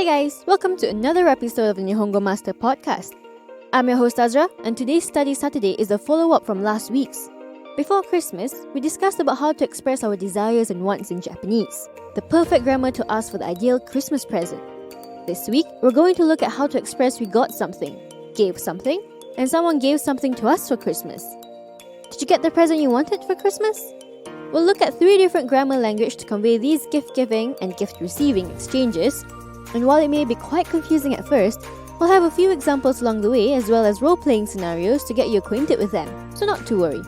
guys, welcome to another episode of the Nihongo Master podcast. I'm your host Azra, and today's Study Saturday is a follow-up from last week's. Before Christmas, we discussed about how to express our desires and wants in Japanese, the perfect grammar to ask for the ideal Christmas present. This week, we're going to look at how to express we got something, gave something, and someone gave something to us for Christmas. Did you get the present you wanted for Christmas? We'll look at 3 different grammar languages to convey these gift-giving and gift-receiving exchanges, and while it may be quite confusing at first, we'll have a few examples along the way as well as role-playing scenarios to get you acquainted with them, so not to worry.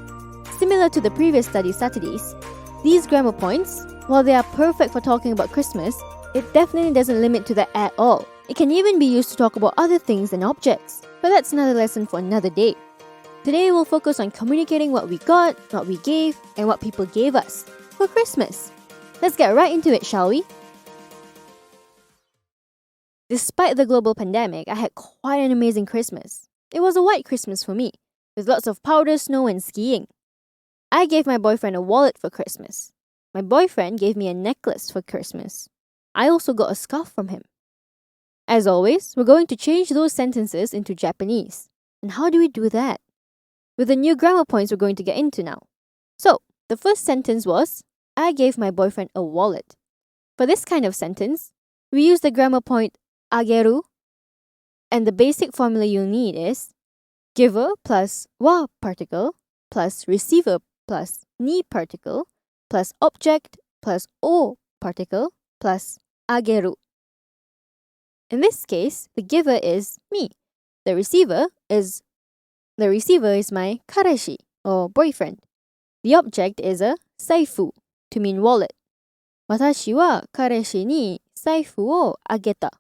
Similar to the previous Study Saturdays, these grammar points, while they are perfect for talking about Christmas, it definitely doesn't limit to that at all. It can even be used to talk about other things than objects, but that's another lesson for another day. Today we'll focus on communicating what we got, what we gave, and what people gave us for Christmas. Let's get right into it, shall we? Despite the global pandemic, I had quite an amazing Christmas. It was a white Christmas for me, with lots of powder, snow, and skiing. I gave my boyfriend a wallet for Christmas. My boyfriend gave me a necklace for Christmas. I also got a scarf from him. As always, we're going to change those sentences into Japanese. And how do we do that? With the new grammar points we're going to get into now. So, the first sentence was, I gave my boyfriend a wallet. For this kind of sentence, we use the grammar point ageru, and the basic formula you'll need is giver plus wa particle plus receiver plus ni particle plus object plus o particle plus ageru. In this case, the giver is me. The receiver is my kareshi or boyfriend. The object is a saifu to mean wallet. Watashi wa kareshi ni saifu wo ageta.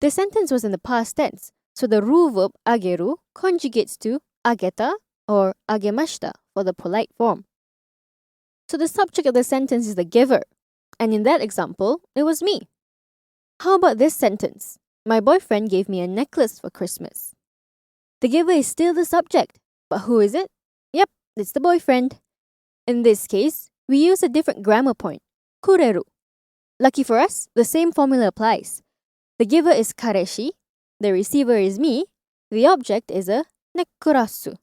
The sentence was in the past tense, so the ru verb ageru conjugates to ageta or agemashita for the polite form. So the subject of the sentence is the giver, and in that example, it was me. How about this sentence? My boyfriend gave me a necklace for Christmas. The giver is still the subject, but who is it? Yep, it's the boyfriend. In this case, we use a different grammar point, kureru. Lucky for us, the same formula applies. The giver is kareshi, the receiver is me, the object is a nekurasu.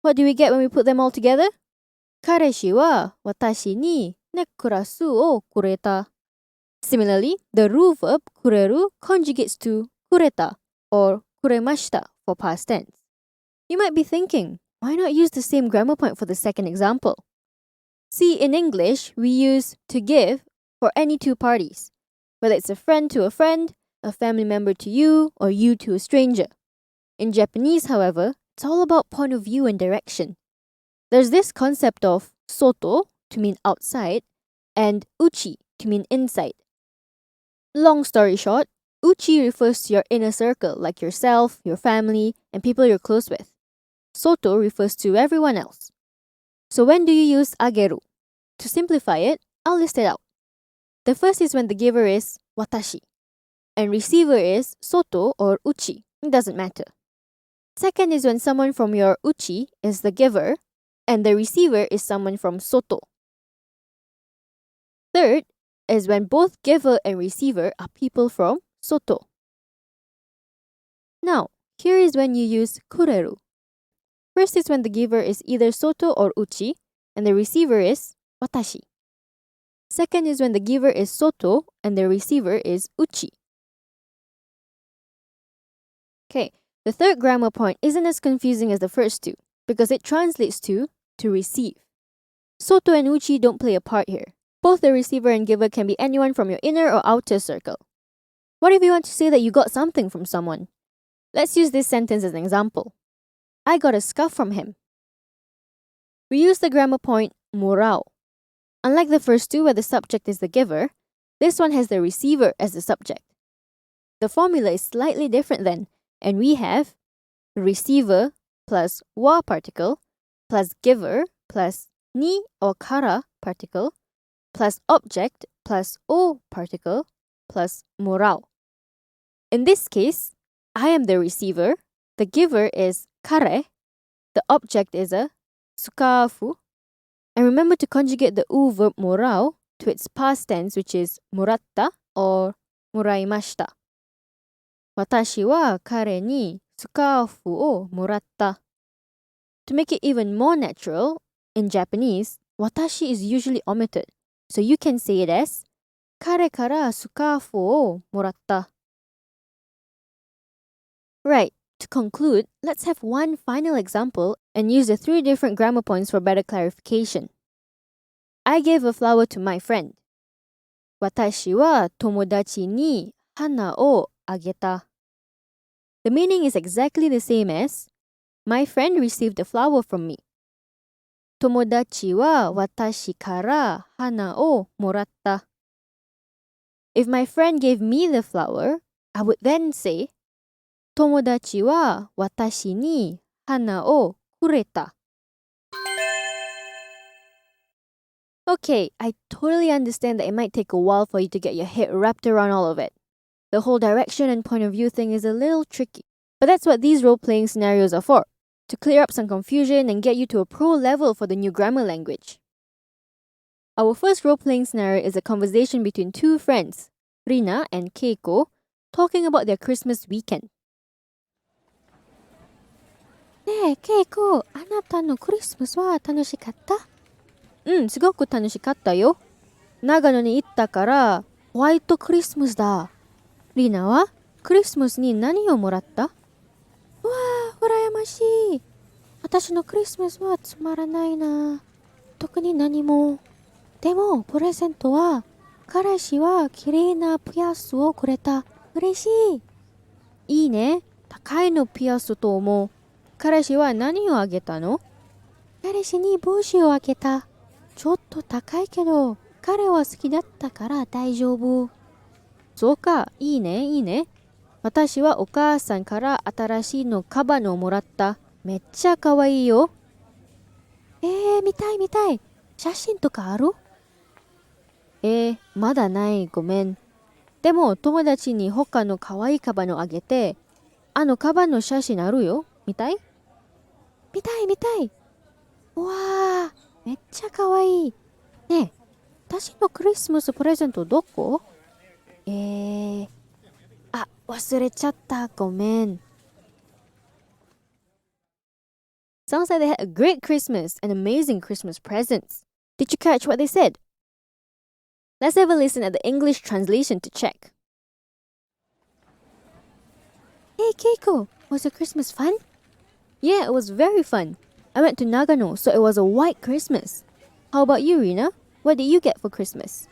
What do we get when we put them all together? Kareshi wa watashi ni nekurasu o kureta. Similarly, the ru verb kureru conjugates to kureta or kuremashita for past tense. You might be thinking, why not use the same grammar point for the second example? See, in English, we use to give for any two parties, whether it's a friend to a friend, a family member to you, or you to a stranger. In Japanese, however, it's all about point of view and direction. There's this concept of soto to mean outside and uchi to mean inside. Long story short, uchi refers to your inner circle like yourself, your family, and people you're close with. Soto refers to everyone else. So when do you use ageru? To simplify it, I'll list it out. The first is when the giver is watashi, and receiver is soto or uchi. It doesn't matter. Second is when someone from your uchi is the giver, and the receiver is someone from soto. Third is when both giver and receiver are people from soto. Now, here is when you use kureru. First is when the giver is either soto or uchi, and the receiver is watashi. Second is when the giver is soto, and the receiver is uchi. Okay, the third grammar point isn't as confusing as the first two, because it translates to receive. Soto and uchi don't play a part here. Both the receiver and giver can be anyone from your inner or outer circle. What if you want to say that you got something from someone? Let's use this sentence as an example. I got a scarf from him. We use the grammar point morao. Unlike the first two where the subject is the giver, this one has the receiver as the subject. The formula is slightly different then, and we have receiver plus wa particle plus giver plus ni or kara particle plus object plus o particle plus morao. In this case, I am the receiver, the giver is kare, the object is a scarfu, and remember to conjugate the u verb morao to its past tense, which is moratta or もらいました。私は彼にスカーフをもらった。To make it even more natural, in Japanese, 私 is usually omitted, so you can say it as 彼からスカーフをもらった。Right, to conclude, let's have one final example and use the 3 different grammar points for better clarification. I gave a flower to my friend. 私は友達に花をあげた。The meaning is exactly the same as My friend received a flower from me. 友達は私から花をもらった。If my friend gave me the flower, I would then say 友達は私に花をくれた。Okay, I totally understand that it might take a while for you to get your head wrapped around all of it. The whole direction and point of view thing is a little tricky. But that's what these role-playing scenarios are for, to clear up some confusion and get you to a pro level for the new grammar language. Our first role-playing scenario is a conversation between 2 friends, Rina and Keiko, talking about their Christmas weekend. ねえ、ケイコ、あなたのクリスマスは楽しかった？すごく楽しかったよ。長野に行ったからホワイトクリスマスだ。リナはクリスマスに何をもらった？わあ、羨ましい。私のクリスマスはつまらないな。特に何も。でも、プレゼントは、彼氏は綺麗なピアスをくれた。嬉しい。いいね。高いのピアスと思う。彼氏は何をあげたの？彼氏に帽子をあげた。ちょっと高いけど、彼は好きだったから大丈夫。そうか、いいね、いいね。私はお母さんから新しいのカバンをもらった。めっちゃかわいいよ。見たい見たい。写真とかある？まだない、ごめん。でも友達に他のかわいいカバンをあげて、あのカバンの写真あるよ。見たい？見たい見たい。うわー、めっちゃかわいい。ねえ、私のクリスマスプレゼントどこ？忘れちゃった。ごめん。Sounds like they had a great Christmas and amazing Christmas presents. Did you catch what they said? Let's have a listen at the English translation to check. Hey Keiko, was your Christmas fun? Yeah, it was very fun. I went to Nagano, so it was a white Christmas. How about you, Rina? What did you get for Christmas?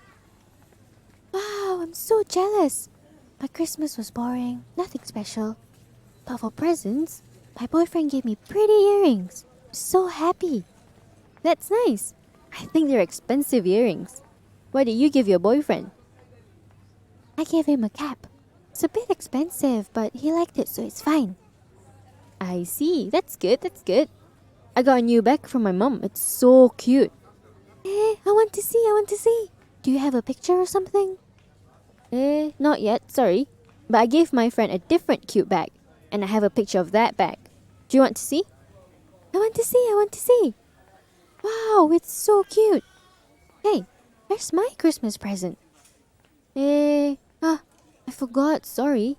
Wow, I'm so jealous. My Christmas was boring, nothing special. But for presents, my boyfriend gave me pretty earrings. I'm so happy. That's nice. I think they're expensive earrings. What did you give your boyfriend? I gave him a cap. It's a bit expensive, but he liked it, so it's fine. I see. That's good, that's good. I got a new bag from my mom. It's so cute. I want to see. Do you have a picture or something? Not yet, sorry. But I gave my friend a different cute bag. And I have a picture of that bag. Do you want to see? I want to see. Wow, it's so cute. Hey, where's my Christmas present? I forgot, sorry.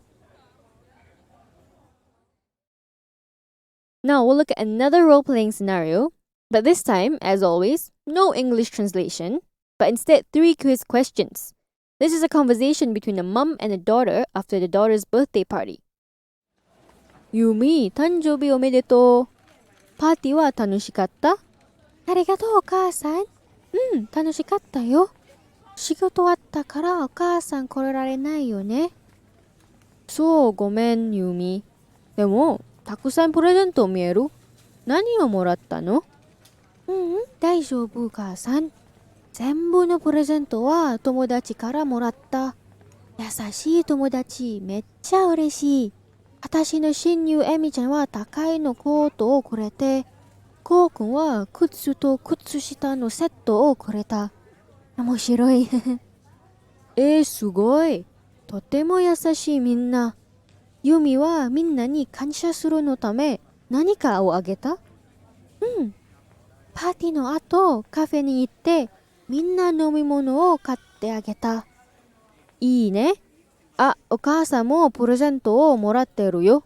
Now we'll look at another role-playing scenario. But this time, as always, no English translation, but instead 3 quiz questions. This is a conversation between a mom and a daughter after the daughter's birthday party. ユミ、誕生日おめでとう。パーティーは楽しかった？ありがとう、お母さん。楽しかったよ。仕事終わったからお母さん来られないよね。そう、ごめん、ユミ。でも、たくさんプレゼント見える？何をもらったの？大丈夫、お母さん。全部のプレゼントは友達からもらった。優しい友達、めっちゃ嬉しい。私の親友エミちゃんは高いのコートをくれて、コウ君は靴と靴下のセットをくれた。面白い。すごい。とても優しいみんな。ユミはみんなに感謝するのため何かをあげた？パーティーの後、カフェに行って、みんな飲み物を買ってあげた。いいね。あ、お母さんもプレゼントをもらってるよ。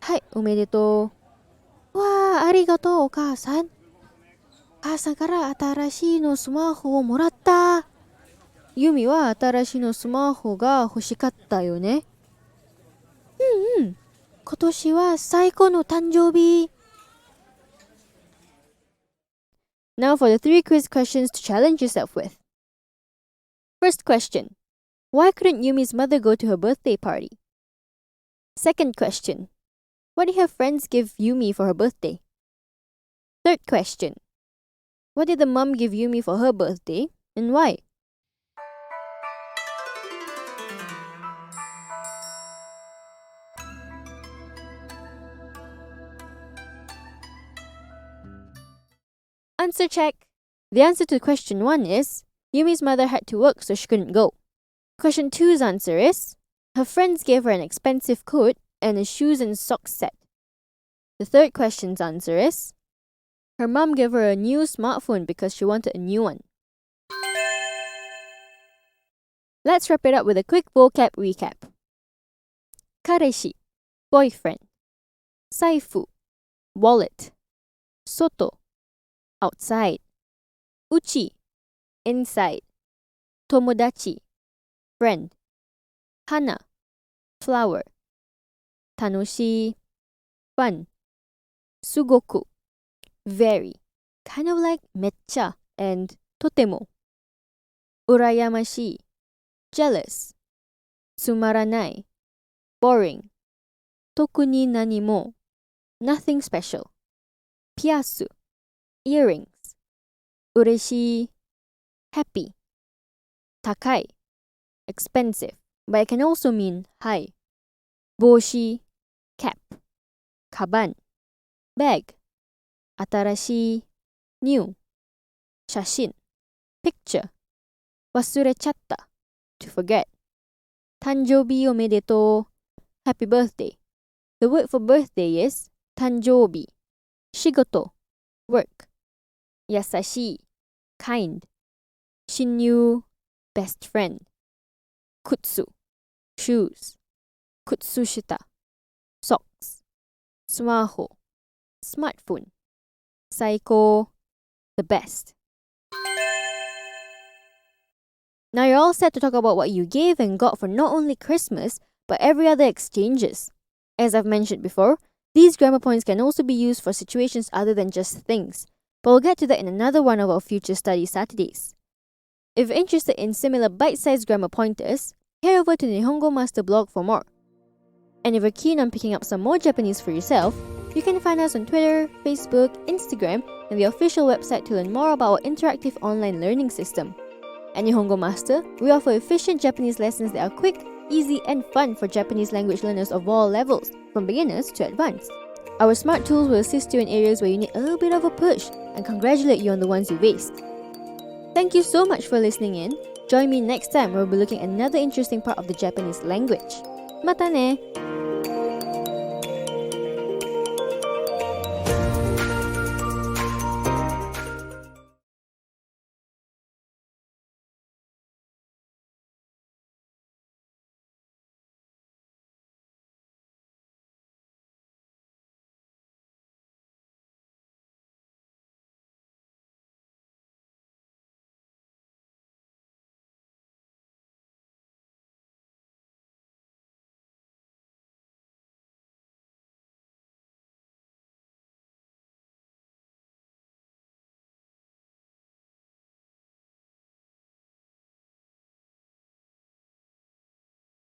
はい、おめでとう。わあ、ありがとうお母さん。母さんから新しいのスマホをもらった。ユミは新しいのスマホが欲しかったよね。うんうん。今年は最高の誕生日。Now for the 3 quiz questions to challenge yourself with. First question. Why couldn't Yumi's mother go to her birthday party? Second question. What did her friends give Yumi for her birthday? Third question. What did the mum give Yumi for her birthday and why? Answer check. The answer to question 1 is Yumi's mother had to work so she couldn't go. Question 2's answer is her friends gave her an expensive coat and a shoes and socks set. The third question's answer is her mum gave her a new smartphone because she wanted a new one. Let's wrap it up with a quick vocab recap. Kareshi, boyfriend. Saifu, wallet. Soto, outside. Uchi, inside. Tomodachi, friend. Hana, flower. Tanoshii, fun. Sugoku, very, kind of like mecha and totemo. Urayamashii, jealous. Sumaranai, boring. Tokuni nani mo, nothing special. Piasu, earrings. Ureshii, happy. Takai, expensive, but it can also mean high. Boshi, cap. Kaban, bag. Atarashii, new. Shashin, picture. Wasurechatta, to forget. Tanjobi omedetou, happy birthday. The word for birthday is tanjobi. Shigoto, work. Yasashii, kind. Shinyu, best friend. Kutsu, shoes. Kutsushita, socks. Smaho, smartphone. Saiko, the best. Now you're all set to talk about what you gave and got for not only Christmas, but every other exchanges. As I've mentioned before, these grammar points can also be used for situations other than just things, but we'll get to that in another one of our future study Saturdays. If you're interested in similar bite-sized grammar pointers, head over to the Nihongo Master blog for more. And if you're keen on picking up some more Japanese for yourself, you can find us on Twitter, Facebook, Instagram, and the official website to learn more about our interactive online learning system. At Nihongo Master, we offer efficient Japanese lessons that are quick, easy, and fun for Japanese language learners of all levels, from beginners to advanced. Our smart tools will assist you in areas where you need a little bit of a push and congratulate you on the ones you've aced. Thank you so much for listening in. Join me next time where we'll be looking at another interesting part of the Japanese language. Mata ne!